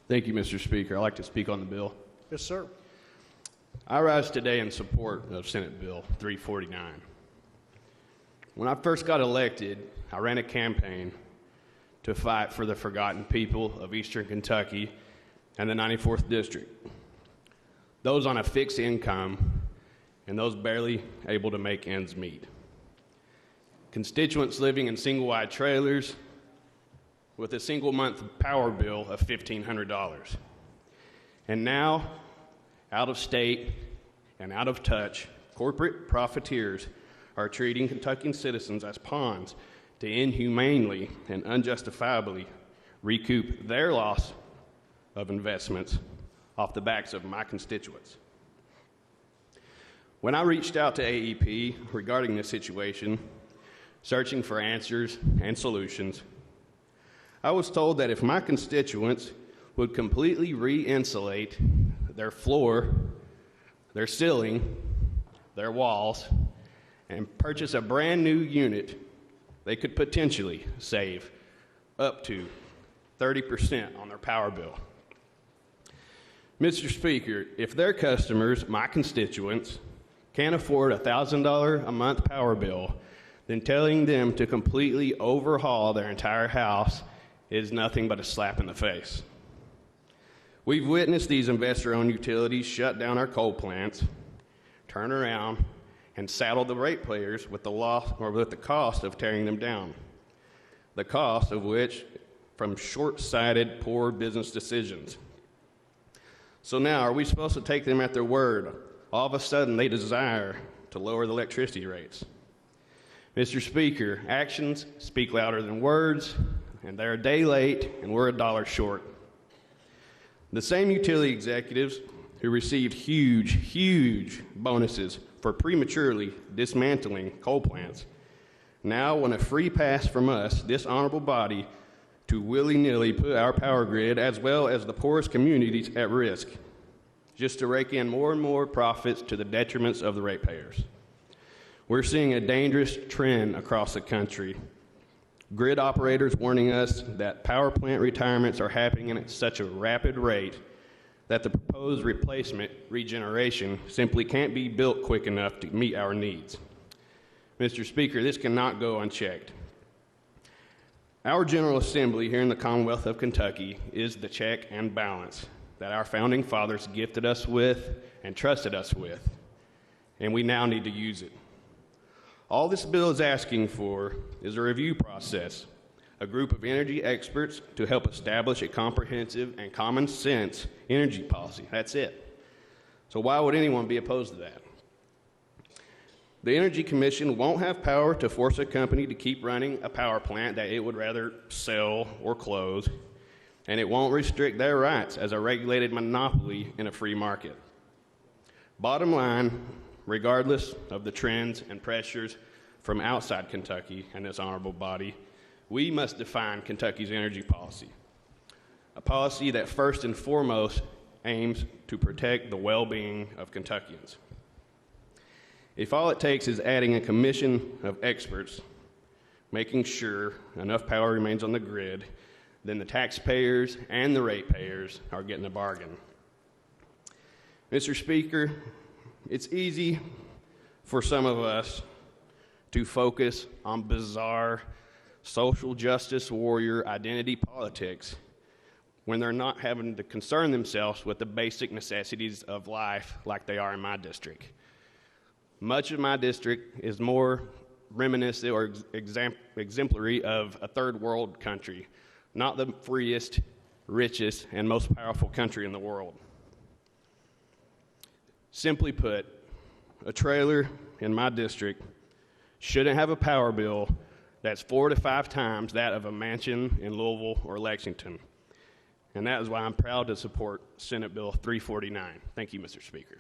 Thank you, Mr. Speaker. I'd like to speak on the bill. Yes, sir. I rise today in support of Senate Bill 349. When I first got elected, I ran a campaign to fight for the forgotten people of Eastern Kentucky and the 94th District, those on a fixed income and those barely able to make ends meet. Constituents living in single-wide trailers with a single-month power bill of $1,500. And now, out of state and out of touch, corporate profiteers are treating Kentuckian citizens as pawns to inhumanely and unjustifiably recoup their loss of investments off the backs of my constituents. When I reached out to AEP regarding this situation, searching for answers and solutions, I was told that if my constituents would completely re-insulate their floor, their ceiling, their walls, and purchase a brand new unit, they could potentially save up to 30% on their power bill. Mr. Speaker, if their customers, my constituents, can't afford a $1,000 a month power bill, then telling them to completely overhaul their entire house is nothing but a slap in the face. We've witnessed these investor-owned utilities shut down our coal plants, turn around, and saddle the ratepayers with the cost of tearing them down. The cost of which from short-sighted, poor business decisions. So now, are we supposed to take them at their word? All of a sudden, they desire to lower the electricity rates. Mr. Speaker, actions speak louder than words, and they're a day late, and we're $1 short. The same utility executives who received huge bonuses for prematurely dismantling coal plants now want a free pass from us, this honorable body, to willy-nilly put our power grid as well as the poorest communities at risk, just to rake in more and more profits to the detriments of the ratepayers. We're seeing a dangerous trend across the country. Grid operators warning us that power plant retirements are happening at such a rapid rate that the proposed replacement regeneration simply can't be built quick enough to meet our needs. Mr. Speaker, this cannot go unchecked. Our General Assembly here in the Commonwealth of Kentucky is the check and balance that our founding fathers gifted us with and trusted us with, and we now need to use it. All this bill is asking for is a review process, a group of energy experts to help establish a comprehensive and common sense energy policy. That's it. So why would anyone be opposed to that? The Energy Commission won't have power to force a company to keep running a power plant that it would rather sell or close, and it won't restrict their rights as a regulated monopoly in a free market. Bottom line, regardless of the trends and pressures from outside Kentucky and this honorable body, we must define Kentucky's energy policy, a policy that first and foremost aims to protect the well-being of Kentuckians. If all it takes is adding a commission of experts, making sure enough power remains on the grid, then the taxpayers and the ratepayers are getting a bargain. Mr. Speaker, it's easy for some of us to focus on bizarre social justice warrior identity politics when they're not having to concern themselves with the basic necessities of life like they are in my district. Much of my district is more reminiscent or exemplary of a third world country, not the freest, richest, and most powerful country in the world. Simply put, a trailer in my district shouldn't have a power bill that's 4 to 5 times that of a mansion in Louisville or Lexington. And that is why I'm proud to support Senate Bill 349. Thank you, Mr. Speaker.